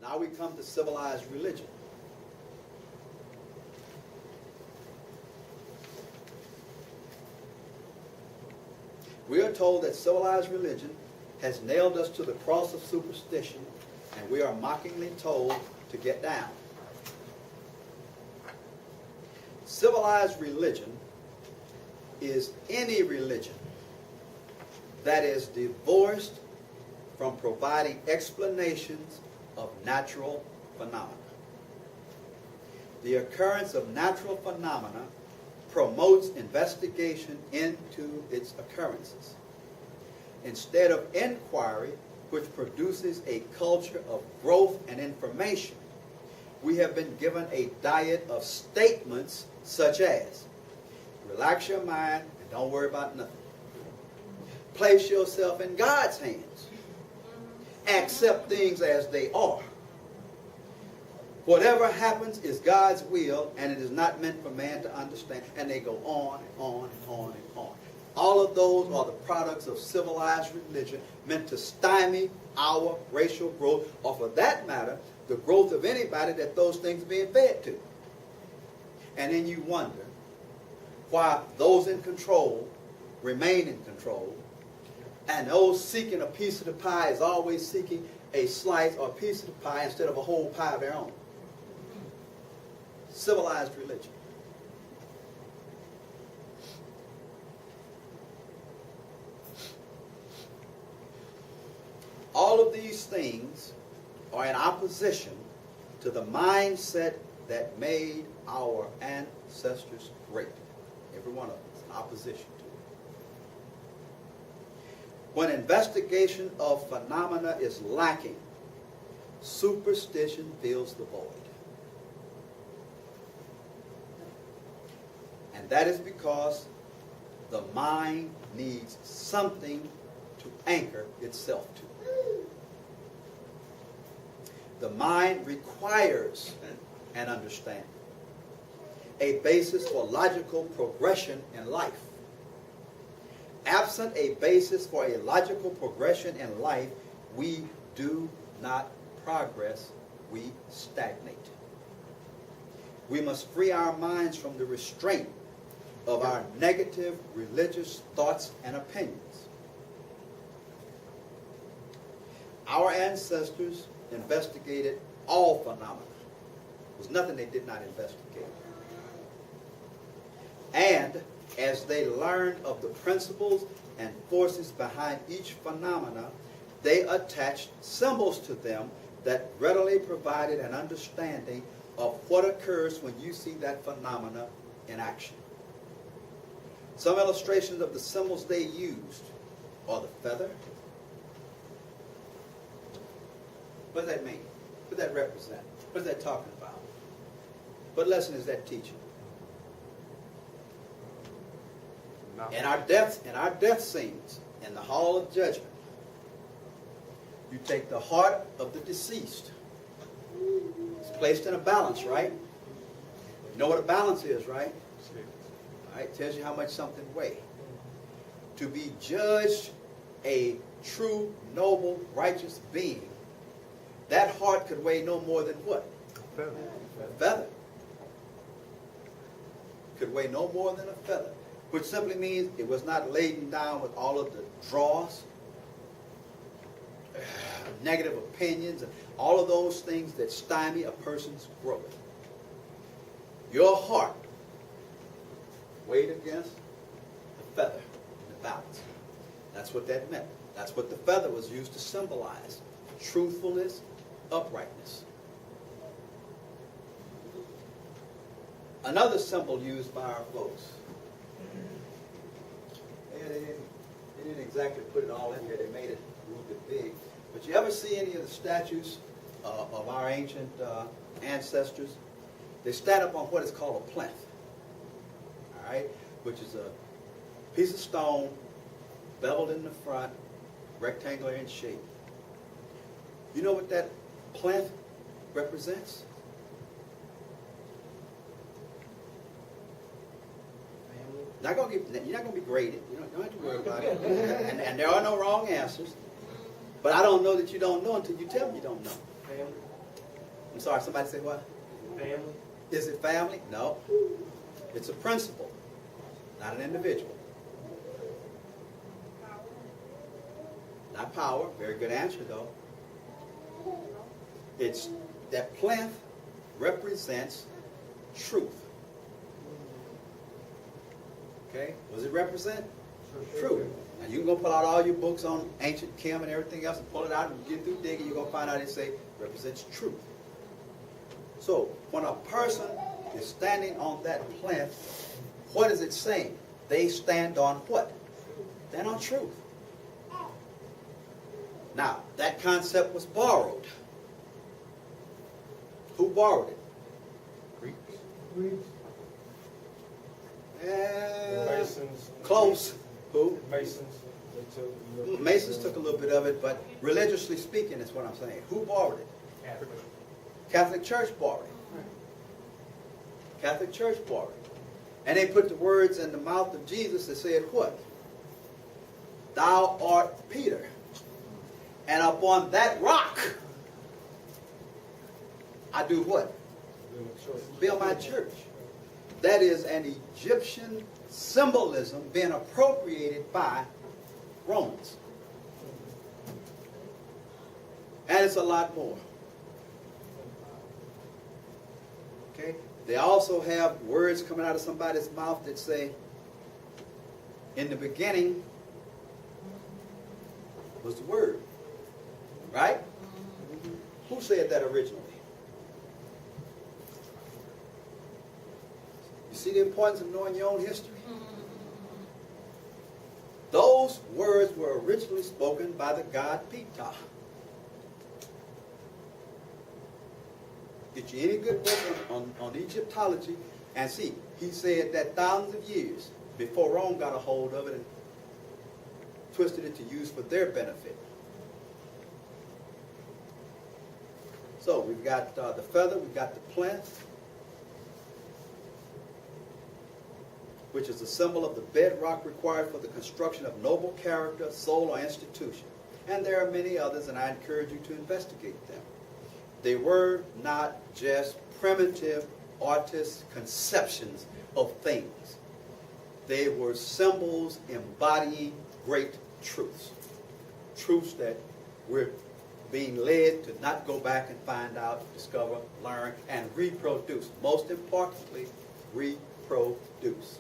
Now we come to civilized religion. We are told that civilized religion has nailed us to the cross of superstition, and we are mockingly told to get down. Civilized religion is any religion that is divorced from providing explanations of natural phenomena. The occurrence of natural phenomena promotes investigation into its occurrences, instead of inquiry, which produces a culture of growth and information. We have been given a diet of statements such as, relax your mind and don't worry about nothing. Place yourself in God's hands. Accept things as they are. Whatever happens is God's will, and it is not meant for man to understand. And they go on and on and on and on. All of those are the products of civilized religion, meant to stymie our racial growth, or for that matter, the growth of anybody that those things are being fed to. And then you wonder why those in control remain in control, and those seeking a piece of the pie is always seeking a slice or a piece of the pie instead of a whole pie of their own. Civilized religion. All of these things are in opposition to the mindset that made our ancestors great. Every one of them is in opposition to it. When investigation of phenomena is lacking, superstition fills the void. And that is because the mind needs something to anchor itself to. The mind requires an understanding, a basis for logical progression in life. Absent a basis for a logical progression in life, we do not progress, we stagnate. We must free our minds from the restraint of our negative religious thoughts and opinions. Our ancestors investigated all phenomena. There was nothing they did not investigate. And as they learned of the principles and forces behind each phenomena, they attached symbols to them that readily provided an understanding of what occurs when you see that phenomena in action. Some illustrations of the symbols they used are the feather. What does that mean? What does that represent? What is that talking about? What lesson is that teaching? In our death scenes, in the hall of judgment, you take the heart of the deceased. It's placed in a balance, right? You know what a balance is, right? All right, it tells you how much something weighs. To be judged a true, noble, righteous being, that heart could weigh no more than what? A feather. Could weigh no more than a feather. Which simply means it was not laden down with all of the dross, negative opinions, and all of those things that stymie a person's growth. Your heart weighed against the feather in the balance. That's what that meant. That's what the feather was used to symbolize. Truthfulness, uprightness. Another symbol used by our folks. They didn't exactly put it all in here. They made it a little bit big. But you ever see any of the statues of our ancient ancestors? They stand up on what is called a plinth. All right? Which is a piece of stone, beveled in the front, rectangular in shape. You know what that plinth represents? You're not going to be graded. You don't have to worry about it. And there are no wrong answers. But I don't know that you don't know until you tell me you don't know. I'm sorry, somebody say what? Family. Is it family? No. It's a principle, not an individual. Not power. Very good answer, though. It's that plinth represents truth. Okay? What does it represent? Truth. Now you can go pull out all your books on ancient Kim and everything else and pull it out and get through digging. You're going to find out it say represents truth. So when a person is standing on that plinth, what is it saying? They stand on what? Stand on truth. Now, that concept was borrowed. Who borrowed it? Greeks. Masons. Close. Who? Masons. Masons took a little bit of it, but religiously speaking is what I'm saying. Who borrowed it? Catholic. Catholic Church borrowed it. Catholic Church borrowed it. And they put the words in the mouth of Jesus that said what? Thou art Peter. And upon that rock, I do what? Build my church. That is an Egyptian symbolism being appropriated by Romans. And it's a lot more. Okay? They also have words coming out of somebody's mouth that say, in the beginning was the Word. Right? Who said that originally? You see the importance of knowing your own history? Those words were originally spoken by the god Ptah. Get you any good book on Egyptology and see, he said that thousands of years before Rome got a hold of it and twisted it to use for their benefit. So we've got the feather, we've got the plinth, which is a symbol of the bedrock required for the construction of noble character, soul, or institution. And there are many others, and I encourage you to investigate them. They were not just primitive artist conceptions of things. They were symbols embodying great truths. Truths that we're being led to not go back and find out, discover, learn, and reproduce. Most importantly, reproduce.